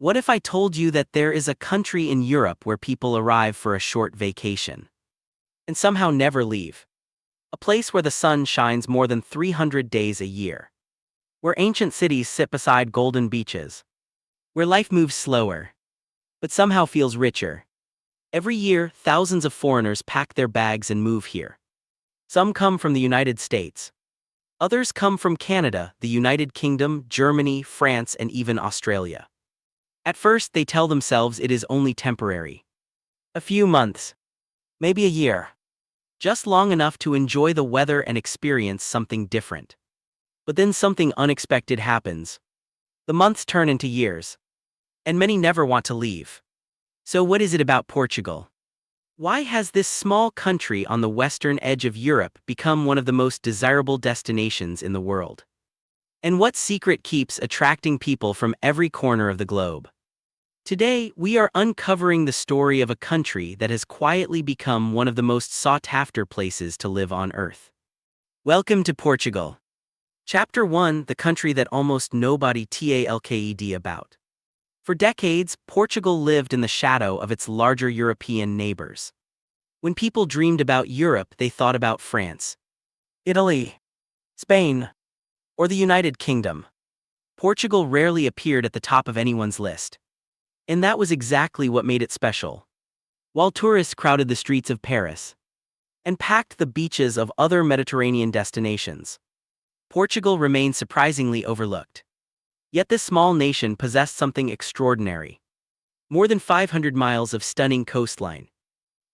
What if I told you that there is a country in Europe where people arrive for a short vacation and somehow never leave? A place where the sun shines more than 300 days a year. Where ancient cities sit beside golden beaches. Where life moves slower, but somehow feels richer. Every year, thousands of foreigners pack their bags and move here. Some come from the United States. Others come from Canada, the United Kingdom, Germany, France, and even Australia. At first, they tell themselves it is only temporary. A few months. Maybe a year. Just long enough to enjoy the weather and experience something different. But then something unexpected happens. The months turn into years. And many never want to leave. So what is it about Portugal? Why has this small country on the western edge of Europe become one of the most desirable destinations in the world? And what secret keeps attracting people from every corner of the globe? Today, we are uncovering the story of a country that has quietly become one of the most sought-after places to live on Earth. Welcome to Portugal. Chapter 1: The country that almost nobody talked about. For decades, Portugal lived in the shadow of its larger European neighbors. When people dreamed about Europe, they thought about France, Italy, Spain, or the United Kingdom. Portugal rarely appeared at the top of anyone's list. And that was exactly what made it special. While tourists crowded the streets of Paris and packed the beaches of other Mediterranean destinations, Portugal remained surprisingly overlooked. Yet this small nation possessed something extraordinary. More than 500 miles of stunning coastline.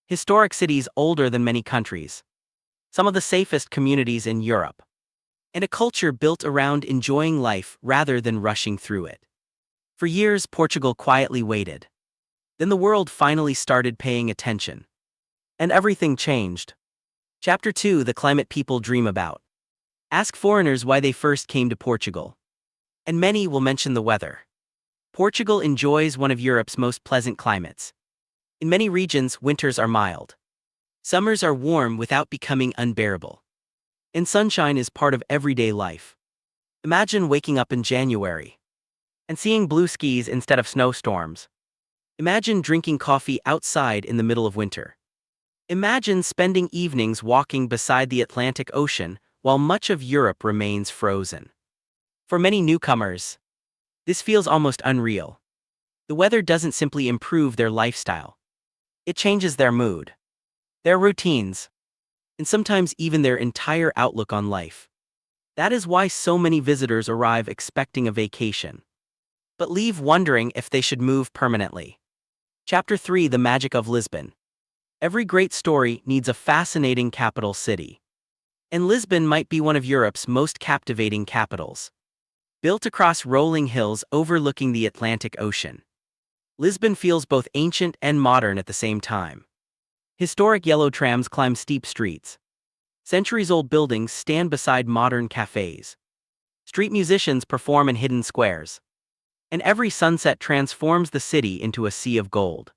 Historic cities older than many countries. Some of the safest communities in Europe. And a culture built around enjoying life rather than rushing through it. For years, Portugal quietly waited. Then the world finally started paying attention. And everything changed. Chapter 2: The climate people dream about. Ask foreigners why they first came to Portugal. And many will mention the weather. Portugal enjoys one of Europe's most pleasant climates. In many regions, winters are mild. Summers are warm without becoming unbearable. And sunshine is part of everyday life. Imagine waking up in January and seeing blue skies instead of snowstorms. Imagine drinking coffee outside in the middle of winter. Imagine spending evenings walking beside the Atlantic Ocean while much of Europe remains frozen. For many newcomers, this feels almost unreal. The weather doesn't simply improve their lifestyle. It changes their mood, their routines, and sometimes even their entire outlook on life. That is why so many visitors arrive expecting a vacation, but leave wondering if they should move permanently. Chapter 3: The magic of Lisbon. Every great story needs a fascinating capital city. And Lisbon might be one of Europe's most captivating capitals. Built across rolling hills overlooking the Atlantic Ocean, Lisbon feels both ancient and modern at the same time. Historic yellow trams climb steep streets. Centuries-old buildings stand beside modern cafes. Street musicians perform in hidden squares. And every sunset transforms the city into a sea of gold.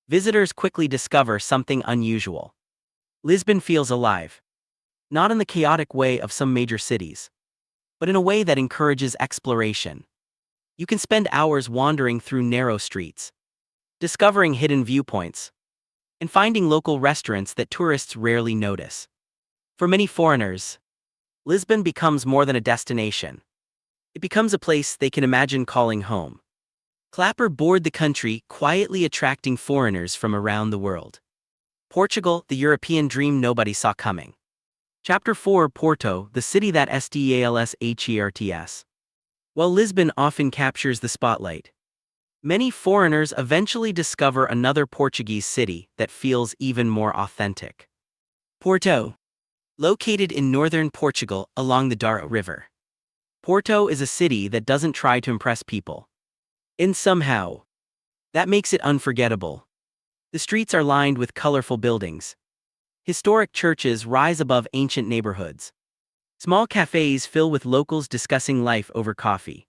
Visitors quickly discover something unusual. Lisbon feels alive. Not in the chaotic way of some major cities, but in a way that encourages exploration. You can spend hours wandering through narrow streets, discovering hidden viewpoints, and finding local restaurants that tourists rarely notice. For many foreigners, Lisbon becomes more than a destination. It becomes a place they can imagine calling home. Clapperboard the country, quietly attracting foreigners from around the world. Portugal, the European dream nobody saw coming. Chapter 4: Porto, the city that stalsherts. While Lisbon often captures the spotlight, many foreigners eventually discover another Portuguese city that feels even more authentic. Porto. Located in northern Portugal along the Douro River, Porto is a city that doesn't try to impress people. And somehow, that makes it unforgettable. The streets are lined with colorful buildings. Historic churches rise above ancient neighborhoods. Small cafes fill with locals discussing life over coffee.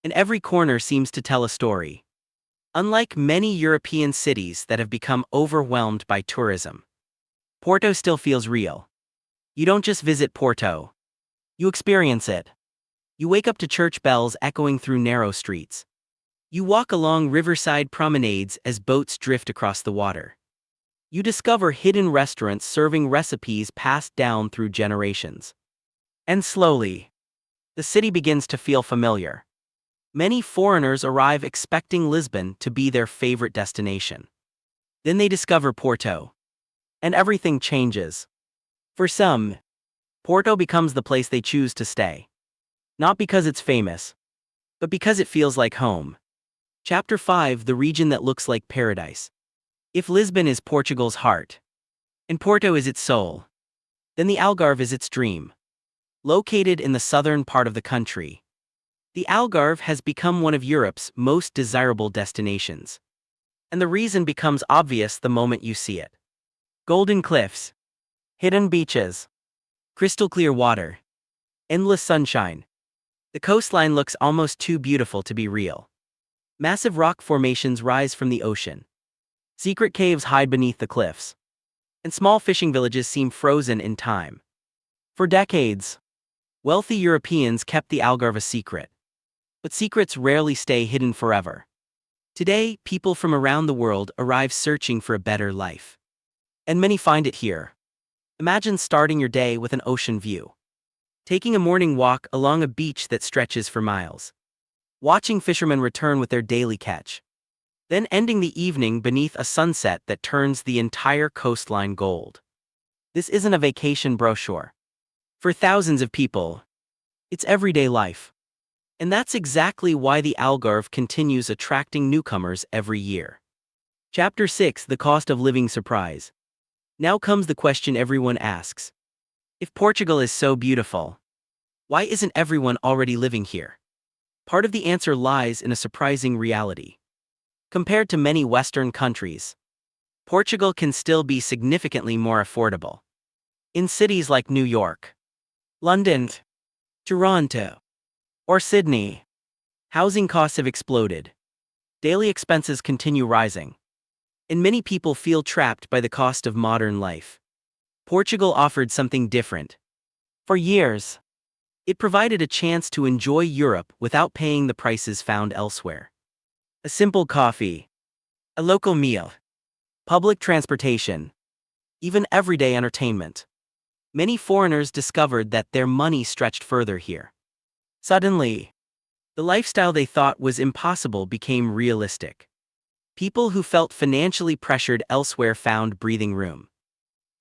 And every corner seems to tell a story. Unlike many European cities that have become overwhelmed by tourism, Porto still feels real. You don't just visit Porto. You experience it. You wake up to church bells echoing through narrow streets. You walk along riverside promenades as boats drift across the water. You discover hidden restaurants serving recipes passed down through generations. And slowly, the city begins to feel familiar. Many foreigners arrive expecting Lisbon to be their favorite destination. Then they discover Porto. And everything changes. For some, Porto becomes the place they choose to stay. Not because it's famous, but because it feels like home. Chapter 5: The region that looks like paradise. If Lisbon is Portugal's heart, and Porto is its soul, then the Algarve is its dream. Located in the southern part of the country, the Algarve has become one of Europe's most desirable destinations. And the reason becomes obvious the moment you see it. Golden cliffs, hidden beaches, crystal clear water, endless sunshine. The coastline looks almost too beautiful to be real. Massive rock formations rise from the ocean. Secret caves hide beneath the cliffs. And small fishing villages seem frozen in time. For decades, wealthy Europeans kept the Algarve a secret. But secrets rarely stay hidden forever. Today, people from around the world arrive searching for a better life. And many find it here. Imagine starting your day with an ocean view. Taking a morning walk along a beach that stretches for miles. Watching fishermen return with their daily catch. Then ending the evening beneath a sunset that turns the entire coastline gold. This isn't a vacation brochure. For thousands of people, it's everyday life. And that's exactly why the Algarve continues attracting newcomers every year. Chapter 6: The Cost of Living Surprise. Now comes the question everyone asks. If Portugal is so beautiful, why isn't everyone already living here? Part of the answer lies in a surprising reality. Compared to many Western countries, Portugal can still be significantly more affordable. In cities like New York, London, Toronto, or Sydney, housing costs have exploded. Daily expenses continue rising. And many people feel trapped by the cost of modern life. Portugal offered something different. For years, it provided a chance to enjoy Europe without paying the prices found elsewhere. A simple coffee, a local meal, public transportation, even everyday entertainment. Many foreigners discovered that their money stretched further here. Suddenly, the lifestyle they thought was impossible became realistic. People who felt financially pressured elsewhere found breathing room.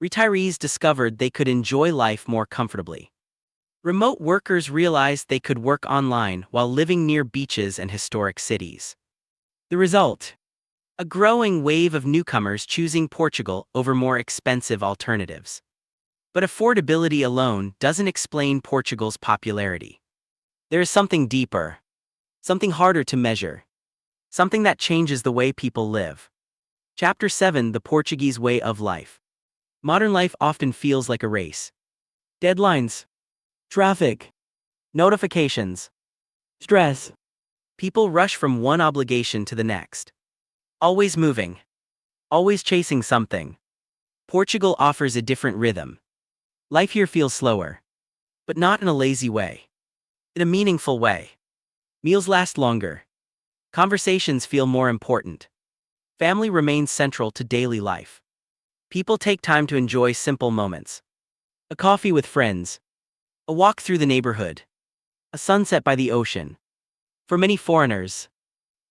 Retirees discovered they could enjoy life more comfortably. Remote workers realized they could work online while living near beaches and historic cities. The result? A growing wave of newcomers choosing Portugal over more expensive alternatives. But affordability alone doesn't explain Portugal's popularity. There is something deeper, something harder to measure, something that changes the way people live. Chapter 7: The Portuguese Way of Life. Modern life often feels like a race. Deadlines, traffic, notifications, stress. People rush from one obligation to the next. Always moving, always chasing something. Portugal offers a different rhythm. Life here feels slower, but not in a lazy way. In a meaningful way. Meals last longer. Conversations feel more important. Family remains central to daily life. People take time to enjoy simple moments. A coffee with friends. A walk through the neighborhood. A sunset by the ocean. For many foreigners,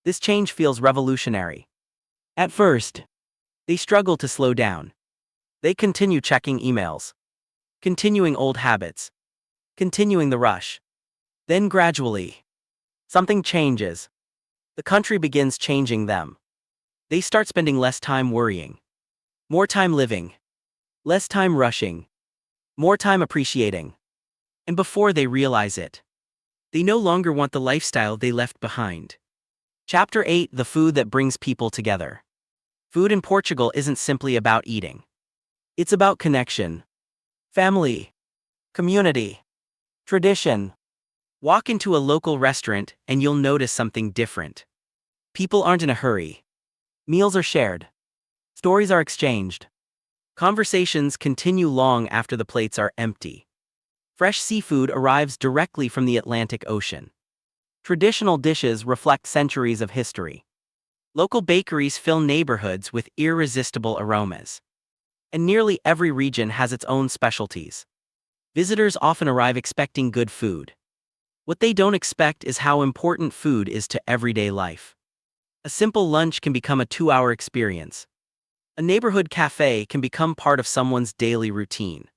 this change feels revolutionary. At first, they struggle to slow down. They continue checking emails. Continuing old habits. Continuing the rush. Then gradually, something changes. The country begins changing them. They start spending less time worrying. More time living. Less time rushing. More time appreciating. And before they realize it, they no longer want the lifestyle they left behind. Chapter 8: The Food That Brings People Together. Food in Portugal isn't simply about eating. It's about connection, family, community, tradition. Walk into a local restaurant and you'll notice something different. People aren't in a hurry. Meals are shared. Stories are exchanged. Conversations continue long after the plates are empty. Fresh seafood arrives directly from the Atlantic Ocean. Traditional dishes reflect centuries of history. Local bakeries fill neighborhoods with irresistible aromas. And nearly every region has its own specialties. Visitors often arrive expecting good food. What they don't expect is how important food is to everyday life. A simple lunch can become a 2-hour experience. A neighborhood cafe can become part of someone's daily routine.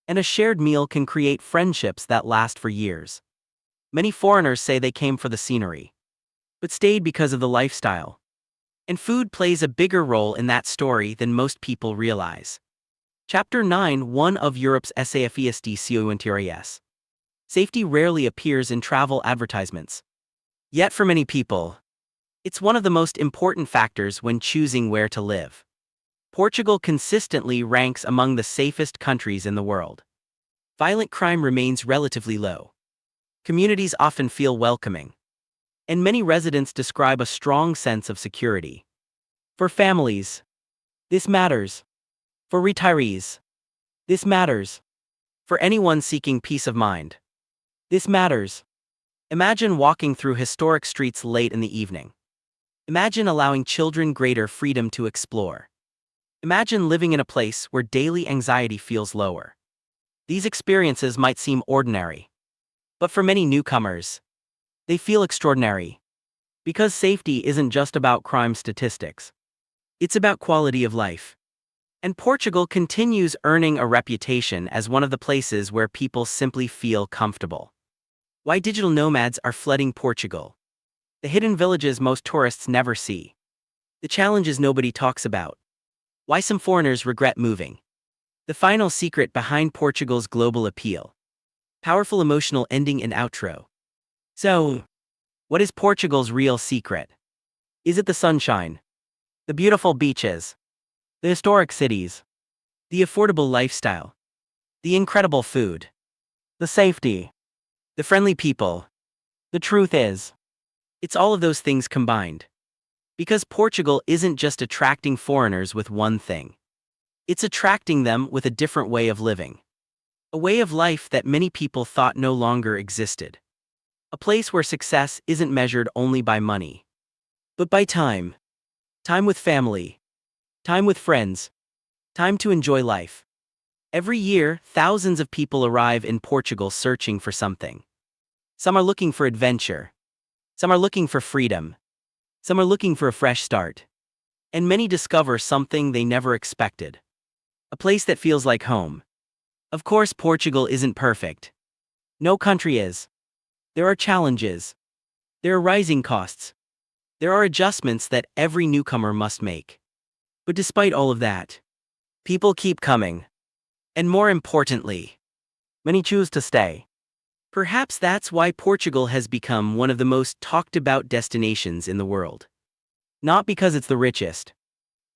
And a shared meal can create friendships that last for years. Many foreigners say they came for the scenery, but stayed because of the lifestyle. And food plays a bigger role in that story than most people realize. Chapter 9: One of Europe's SAFES de Interiores. Safety rarely appears in travel advertisements. Yet for many people, it's one of the most important factors when choosing where to live. Portugal consistently ranks among the safest countries in the world. Violent crime remains relatively low. Communities often feel welcoming. And many residents describe a strong sense of security. For families, this matters. For retirees, this matters. For anyone seeking peace of mind, this matters. Imagine walking through historic streets late in the evening. Imagine allowing children greater freedom to explore. Imagine living in a place where daily anxiety feels lower. These experiences might seem ordinary, but for many newcomers, they feel extraordinary. Because safety isn't just about crime statistics. It's about quality of life. And Portugal continues earning a reputation as one of the places where people simply feel comfortable. Why digital nomads are flooding Portugal. The hidden villages most tourists never see. The challenges nobody talks about. Why some foreigners regret moving. The final secret behind Portugal's global appeal. Powerful emotional ending and outro. So, what is Portugal's real secret? Is it the sunshine? The beautiful beaches? The historic cities? The affordable lifestyle? The incredible food? The safety? The friendly people? The truth is, it's all of those things combined. Because Portugal isn't just attracting foreigners with one thing. It's attracting them with a different way of living. A way of life that many people thought no longer existed. A place where success isn't measured only by money, but by time. Time with family. Time with friends. Time to enjoy life. Every year, thousands of people arrive in Portugal searching for something. Some are looking for adventure. Some are looking for freedom. Some are looking for a fresh start. And many discover something they never expected. A place that feels like home. Of course, Portugal isn't perfect. No country is. There are challenges. There are rising costs. There are adjustments that every newcomer must make. But despite all of that, people keep coming. And more importantly, many choose to stay. Perhaps that's why Portugal has become one of the most talked about destinations in the world. Not because it's the richest.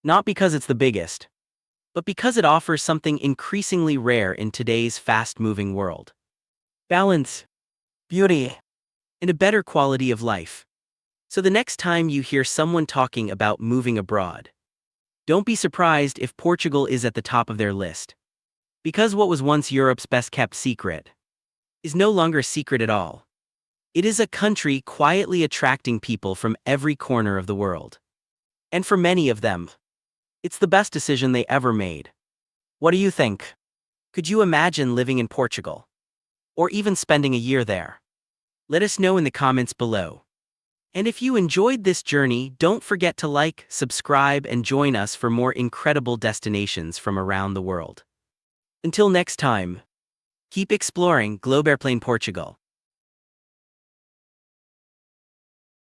Not because it's the biggest. But because it offers something increasingly rare in today's fast-moving world. Balance, beauty, and a better quality of life. So the next time you hear someone talking about moving abroad, don't be surprised if Portugal is at the top of their list. Because what was once Europe's best-kept secret is no longer a secret at all. It is a country quietly attracting people from every corner of the world. And for many of them, it's the best decision they ever made. What do you think? Could you imagine living in Portugal? Or even spending a year there? Let us know in the comments below. And if you enjoyed this journey, don't forget to like, subscribe, and join us for more incredible destinations from around the world. Until next time, keep exploring Globe Airplane Portugal.